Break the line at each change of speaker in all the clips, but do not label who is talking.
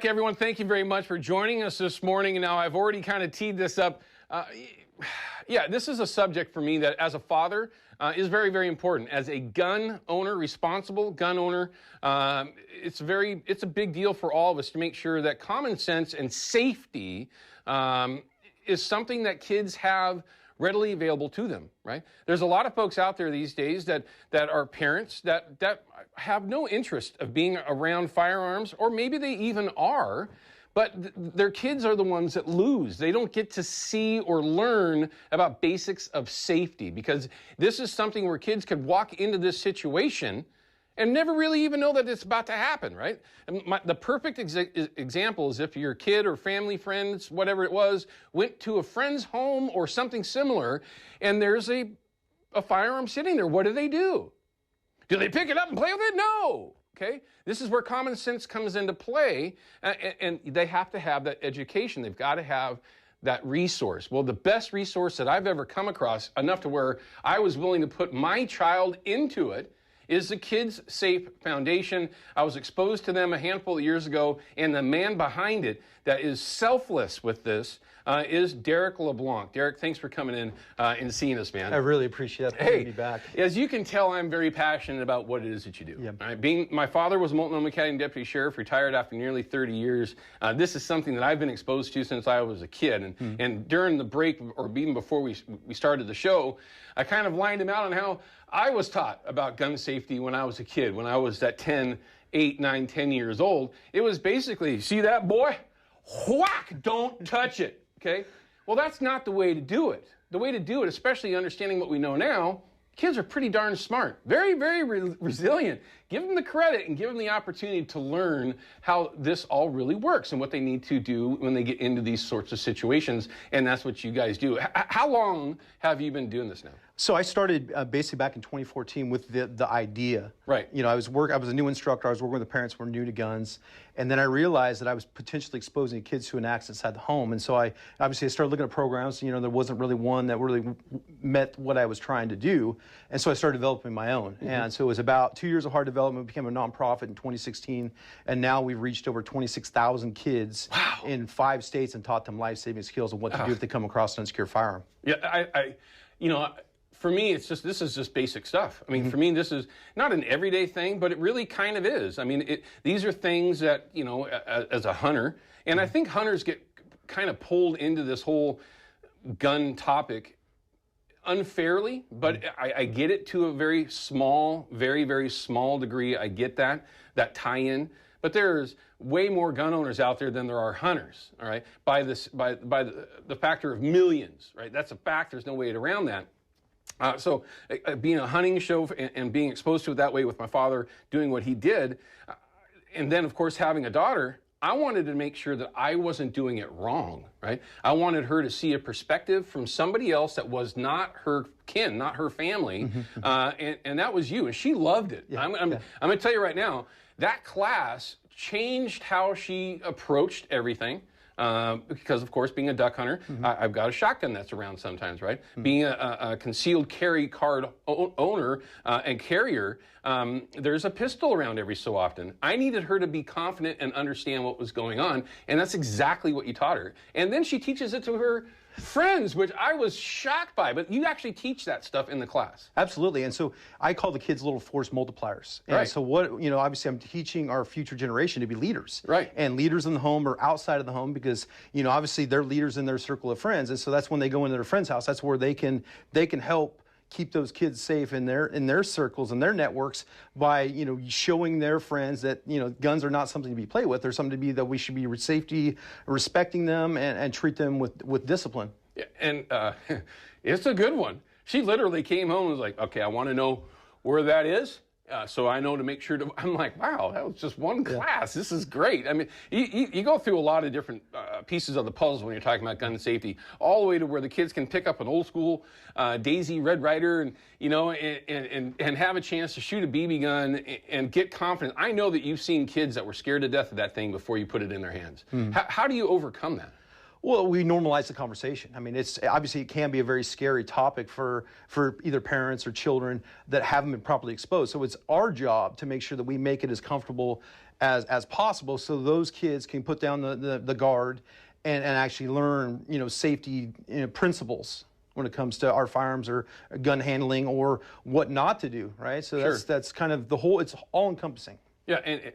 Everyone, thank you very much for joining us this morning. And now I've already kind of teed this up. Yeah, this is a subject for me that as a father is very, very important. As a gun owner, responsible gun owner, it's a big deal for all of us to make sure that common sense and safety is something that kids have readily available to them, right? There's a lot of folks out there these days that are parents that have no interest of being around firearms, or maybe they even are, but their kids are the ones that lose. They don't get to see or learn about basics of safety, because this is something where kids could walk into this situation and never really even know that it's about to happen, right? And the perfect example is if your kid or family, friends, whatever it was, went to a friend's home or something similar, and there's a firearm sitting there. What do? Do they pick it up and play with it? No. Okay? This is where common sense comes into play, and they have to have that education. They've got to have that resource. Well, the best resource that I've ever come across, enough to where I was willing to put my child into it, is the Kids Safe Foundation. I was exposed to them a handful of years ago, and the man behind it that is selfless with this is Derek LeBlanc. Derek, thanks for coming in and seeing us, man.
I really appreciate that.
Hey,
me back.
As you can tell, I'm very passionate about what it is that you do.
Yep.
Right? My father was a Multnomah County Deputy Sheriff, retired after nearly 30 years. This is something that I've been exposed to since I was a kid. And during the break, or even before we started the show, I kind of lined him out on how I was taught about gun safety when I was a kid, when I was that 8, 9, 10 years old. It was basically, see that boy? Whack! Don't touch it. Okay? Well, that's not the way to do it. The way to do it, especially understanding what we know now, kids are pretty darn smart, very, very resilient. Give them the credit and give them the opportunity to learn how this all really works and what they need to do when they get into these sorts of situations. And that's what you guys do. How long have you been doing this now?
So I started basically back in 2014 with the idea.
Right.
You know, I was a new instructor. I was working with the parents who were new to guns. And then I realized that I was potentially exposing kids to an accident inside the home. And so I started looking at programs. You know, there wasn't really one that really met what I was trying to do. And so I started developing my own. And so it was about 2 years of hard development. We became a nonprofit in 2016. And now we've reached over 26,000 kids in 5 states and taught them life-saving skills of what to do if they come across an unsecured firearm.
Yeah, for me, this is just basic stuff. I mean, for me, this is not an everyday thing, but it really kind of is. I mean, these are things that, you know, as a hunter, and I think hunters get kind of pulled into this whole gun topic unfairly, but I get it to a very small, very, very small degree. I get that tie-in. But there's way more gun owners out there than there are hunters, all right? By the factor of millions, right? That's a fact. There's no way around that. So being a hunting show and being exposed to it that way with my father doing what he did, and then, of course, having a daughter, I wanted to make sure that I wasn't doing it wrong, right? I wanted her to see a perspective from somebody else that was not her kin, not her family, and that was you, and she loved it.
Yeah,
I'm going to tell you right now, that class changed how she approached everything. Because, of course, being a duck hunter, I've got a shotgun that's around sometimes, right? Being a concealed carry card owner and carrier, there's a pistol around every so often. I needed her to be confident and understand what was going on, and that's exactly what you taught her. And then she teaches it to her friends, which I was shocked by, but you actually teach that stuff in the class.
Absolutely. And so I call the kids little force multipliers. And
right.
So obviously I'm teaching our future generation to be leaders.
Right.
And leaders in the home or outside of the home, because, obviously they're leaders in their circle of friends. And so that's when they go into their friend's house. That's where they can help keep those kids safe in their circles and their networks by, showing their friends that, guns are not something to be played with. They're something that we should be respecting them and treat them with discipline.
Yeah, and it's a good one. She literally came home and was like, okay, I want to know where that is. So I know to make sure to, I'm like, wow, that was just one class. This is great. I mean, you go through a lot of different pieces of the puzzle when you're talking about gun safety, all the way to where the kids can pick up an old school Daisy Red Ryder and have a chance to shoot a BB gun and get confident. I know that you've seen kids that were scared to death of that thing before you put it in their hands. How do you overcome that?
Well, we normalize the conversation. I mean, it's obviously it can be a very scary topic for either parents or children that haven't been properly exposed. So it's our job to make sure that we make it as comfortable as possible, so those kids can put down the guard and actually learn, safety principles when it comes to our firearms or gun handling or what not to do, right? So that's kind of the whole. It's all encompassing.
Yeah, and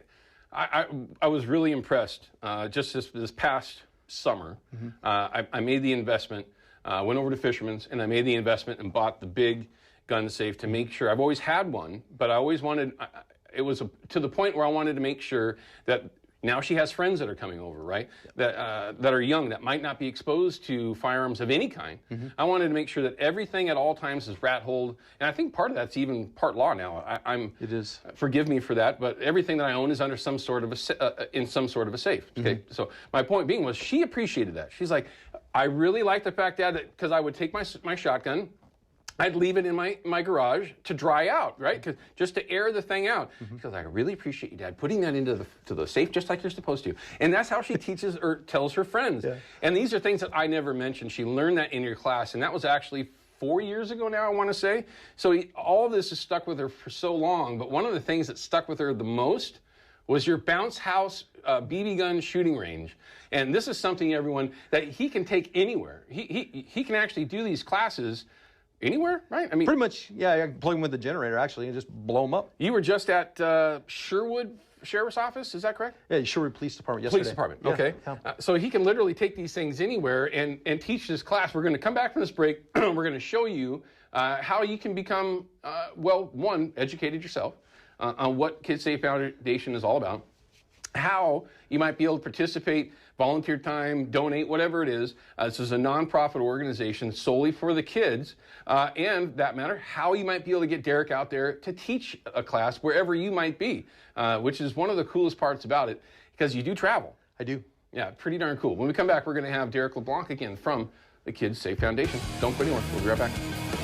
I was really impressed just this past summer. I made the investment, went over to Fisherman's, and I made the investment and bought the big gun safe to make sure. I've always had one, but I always wanted, it was to the point where I wanted to make sure that now she has friends that are coming over, right? That are young, that might not be exposed to firearms of any kind. I wanted to make sure that everything at all times is rat-holed, and I think part of that's even part law now.
It is.
Forgive me for that, but everything that I own is under some sort of in some sort of a safe. Okay, so my point being was she appreciated that. She's like, I really like the fact, Dad, that because I would take my shotgun, I'd leave it in my garage to dry out, right? Just to air the thing out. Because I really appreciate you, Dad, putting that into the safe just like you're supposed to. And that's how she teaches or tells her friends. Yeah. And these are things that I never mentioned. She learned that in your class, and that was actually 4 years ago now, I want to say. So all of this has stuck with her for so long, but one of the things that stuck with her the most was your bounce house BB gun shooting range. And this is something, everyone, that he can take anywhere. He can actually do these classes anywhere, right? I mean,
pretty much, yeah. I can plug them with the generator actually and just blow them up.
You were just at Sherwood Sheriff's Office, is that correct?
Yeah, Sherwood Police Department yesterday.
Police Department, okay. Yeah. So he can literally take these things anywhere and teach this class. We're going to come back from this break. We're going to show you how you can become, one, educated yourself on what Kids Safe Foundation is all about, how you might be able to participate, volunteer time, donate, whatever it is. This is a nonprofit organization solely for the kids, and that matter, how you might be able to get Derek out there to teach a class wherever you might be, which is one of the coolest parts about it, because you do travel.
I do.
Yeah, pretty darn cool. When we come back, we're going to have Derek LeBlanc again from the Kids Safe Foundation. Don't go anywhere. We'll be right back.